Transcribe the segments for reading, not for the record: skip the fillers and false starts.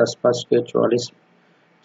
10:44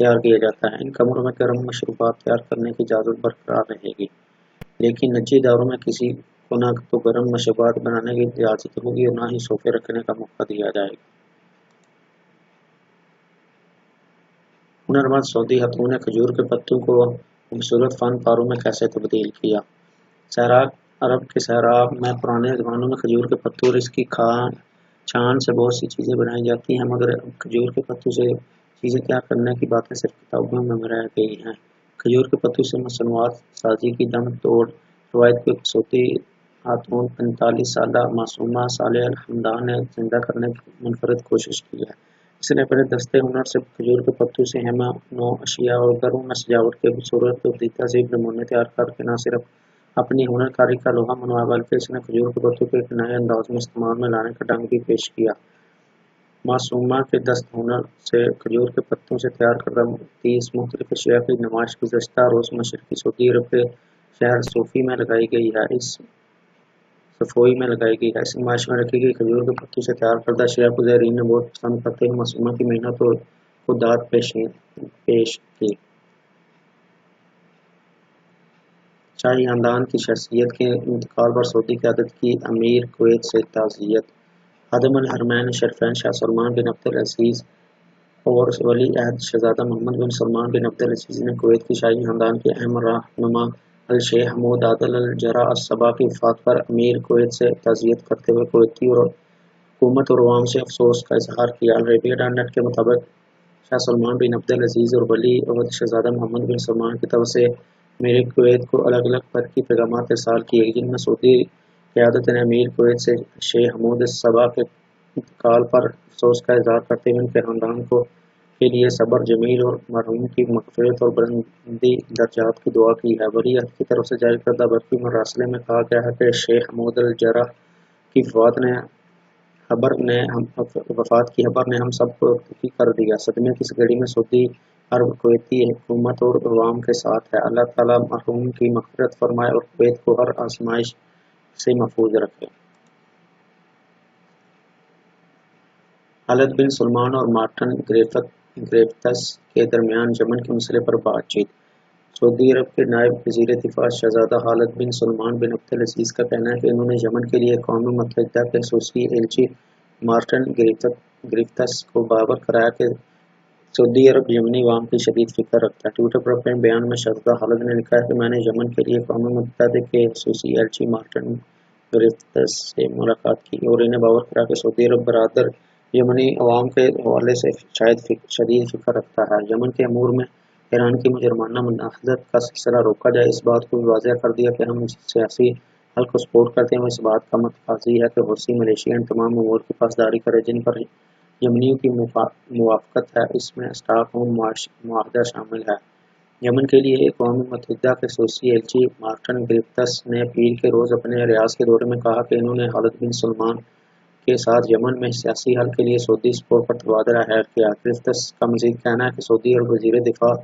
تیار کیا جاتا ہے۔ ان کمروں میں گرم مشروبات تیار کرنے کی اجازت برقرار رہے گی، لیکن نجی اداروں میں کسی کو نہ تو گرم مشروبات بنانے کی اجازت ہوگی اور نہ ہی صوفے رکھنے کا موقع دیا جائے گا۔ ہنرمند سعودی خاتون نے کھجور کے پتوں کو خوبصورت فن پاروں میں کیسے تبدیل کیا؟ سیراب عرب کے سیراب میں پرانے زمانوں میں کھجور کے پتوں اور اس کی چھان سے بہت سی چیزیں بنائی جاتی ہیں، مگر اب کھجور کے پتوں سے چیزیں تیار کرنے کی باتیں صرف کتابوں میں رہ گئی ہیں۔ کھجور کے پتوں سے مصنوعات سازی کی دم توڑ روایت کو ایک سعودی خاتون 45 سالہ معصومہ صالح الحمدان نے زندہ کرنے کی منفرد کوشش کی ہے۔ اس نے اپنے دستے ہنر سے کھجور کے پتوں سے ہمہ نوع اشیاء اور گھروں میں سجاوٹ کے خوبصورت اور تہذیب نمونے تیار کر کے نہ صرف اپنی ہنر کاری کا لوہا منوایا بلکہ اس نے کھجور کے پتوں کو ایک نئے انداز میں استعمال میں لانے کا ڈنگ بھی پیش کیا۔ معصومہ کے دست ہنر سے کھجور کے پتوں سے تیار کردہ 30 مختلف اشیاء کی نمائش گزشتہ روز مشرقی سعودی عرب کے شہر صفوی میں لگائی گئی ہے۔ اس نمائش میں رکھی گئی کھجور کے پتوں سے تیار کردہ اشیاء کو زائرین نے بہت پسند کرتے ہوئے معصومہ کی محنت اور خدمات پیش کی۔ شاہی خاندان کی شخصیت کے انتقال پر سعودی قیادت کی امیر کویت سے تعزیت۔ خادم الحرمین الشریفین شاہ سلمان بن عبد العزیز اور ولی عہد شہزادہ محمد بن سلمان بن عبد العزیز نے کویت کی شاہی خاندان کے اہم رہنما الشیخ حمود عادل الجرا الصبا کی وفات پر امیر کویت سے تعزیت کرتے ہوئے کویتی حکومت اور عوام سے افسوس کا اظہار کیا۔ العربیہ ڈاٹ نیٹ کے مطابق شاہ سلمان بن عبد العزیز اور ولی عہد شہزادہ محمد بن سلمان کی طرف سے امیر کویت کو الگ الگ برقی پیغامات ارسال کیے گئے، جن میں سعودی قیادت نے امیر کویت سے شیخ حمود الصبا کے انتقال پر افسوس کا اظہار کرتے ہوئے ان کے خاندان کے لیے صبر جمیل اور مرحوم کی مغفرت اور بلندی درجات کی دعا کی ہے۔ ولی عہد کی طرف سے جاری کردہ برقی مراسلے میں کہا گیا ہے کہ شیخ حمود الجرا کی وفات کی خبر نے ہم سب کو دکھی کر دیا۔ صدمے کی اس گھڑی میں سعودی عرب کویتی حکومت اور عوام کے ساتھ ہے۔ اللہ تعالیٰ مرحوم کی مغفرت فرمائے اور کویت کو ہر آزمائش سے محفوظ رکھے۔ خالد بن سلمان اور مارٹن گریفتس کے درمیان یمن کے مسئلے پر بات چیت۔ سعودی عرب کے نائب وزیر دفاع شہزادہ خالد بن سلمان بن عبد العزیز کا کہنا ہے کہ انہوں نے یمن کے لیے اقوام متحدہ کے خصوصی ایلچی مارٹن گریفتس کو باخبر کرایا کہ سعودی عرب یمنی عوام کی شدید فکر رکھتا ہے۔ ٹویٹر پر اپنے بیان میں شہزادہ خالد نے لکھا ہے کہ میں نے یمن کے لیے اقوام متحدہ کے خصوصی ایلچی مارٹن گریفتس سے ملاقات کی اور انہیں باخبر کرایا کہ سعودی عرب برادر یمنی عوام کے حوالے سے شدید فکر رکھتا ہے۔ یمن کے امور میں ایران کی مجرمانہ مداخلت کا سلسلہ روکا جائے۔ اس بات کو بھی واضح کر دیا کہ ہم سیاسی حل کو سپورٹ کرتے ہیں۔ اس بات کا متقاضی ہے کہ حوثی ملیشیا ان تمام امور کی پاسداری کرے جن پر یمنیوں کی موافقت ہے۔ اس میں اسٹاک ہوم معاہدہ شامل ہے۔ یمن کے لیے اقوام متحدہ کے خصوصی ایلچی مارٹن گریفتس نے پیر کے روز اپنے ریاض کے دورے میں کہا کہ انہوں نے خالد بن سلمان کے ساتھ یمن میں سیاسی حل کے لیے سعودی سپورٹ پر تبادلہ خیال کیا۔ گریفتس کا مزید کہنا ہے کہ سعودی عرب وزیر دفاع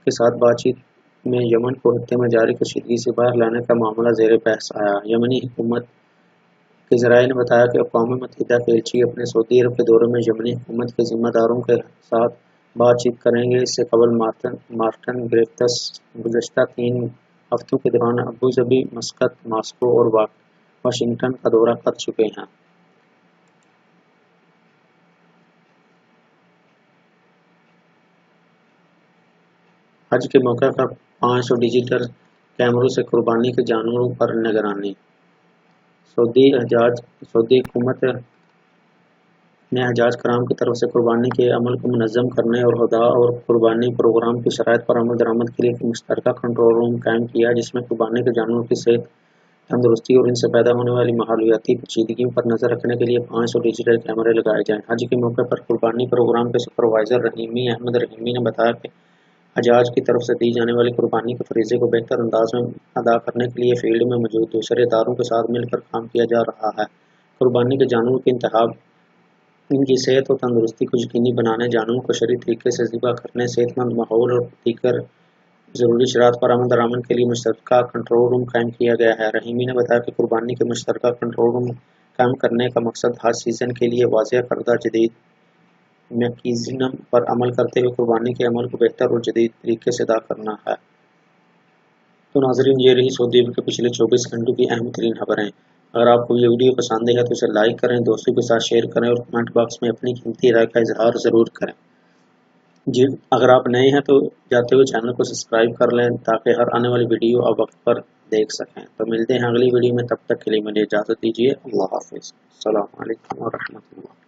کے ساتھ بات چیت میں یمن کو خطے میں جاری کشیدگی سے باہر لانے کا معاملہ زیر بحث آیا۔ یمنی حکومت کے ذرائع نے بتایا کہ اقوام متحدہ کے ایلچی اپنے سعودی عرب کے دورے میں یمنی حکومت کے ذمہ داروں کے ساتھ بات چیت کریں گے۔ اس سے قبل مارٹن گریفتس گزشتہ 3 ہفتوں کے دوران ابوظہبی، مسقط، ماسکو اور واشنگٹن کا دورہ کر چکے ہیں۔ حج کے موقع پر 500 ڈیجیٹل کیمروں سے قربانی کے جانوروں پر نگرانی۔ سعودی حکومت نے حجاج کرام کی طرف سے قربانی کے عمل کو منظم کرنے اور ہدایٰ اور قربانی پروگرام کی شرائط پر عمل درآمد کے لیے ایک مشترکہ کنٹرول روم قائم کیا ہے، جس میں قربانی کے جانوروں کی صحت، تندرستی اور ان سے پیدا ہونے والی ماحولیاتی پیچیدگیوں پر نظر رکھنے کے لیے 500 ڈیجیٹل کیمرے لگائے جائیں۔ حج کے موقع پر قربانی پروگرام کے سپروائزر رحیمی احمد رحیمی نے بتایا کہ حجاج کی طرف سے دی جانے والی قربانی کے فریضے کو بہتر انداز میں ادا کرنے کے لیے فیلڈ میں موجود دوسرے اداروں کے ساتھ مل کر کام کیا جا رہا ہے۔ قربانی کے جانوروں کے انتخاب، ان کی صحت اور تندرستی کو یقینی بنانے، جانوروں کو شرعی طریقے سے ذبح کرنے، صحت مند ماحول اور دیگر ضروری شرائط پر عمل درآمد کے لیے مشترکہ کنٹرول روم قائم کیا گیا ہے۔ رحیمی نے بتایا کہ قربانی کے مشترکہ کنٹرول روم قائم کرنے کا مقصد حج سیزن کے لیے واضح کردہ جدید میکانزم پر عمل کرتے ہوئے قربانی کے عمل کو بہتر اور جدید طریقے سے ادا کرنا ہے۔ تو ناظرین، یہ رہی سعودی عرب کے پچھلے 24 گھنٹوں کی اہم ترین خبریں۔ اگر آپ کو یہ ویڈیو پسند ہے تو اسے لائک کریں، دوستوں کے ساتھ شیئر کریں اور کمنٹ باکس میں اپنی قیمتی رائے کا اظہار ضرور کریں۔ جی، اگر آپ نئے ہیں تو جاتے ہوئے چینل کو سبسکرائب کر لیں تاکہ ہر آنے والی ویڈیو آپ وقت پر دیکھ سکیں۔ تو ملتے ہیں اگلی ویڈیو میں، تب تک کے لیے مجھے اجازت دیجیے۔ اللہ حافظ۔ السلام علیکم ورحمۃ اللہ۔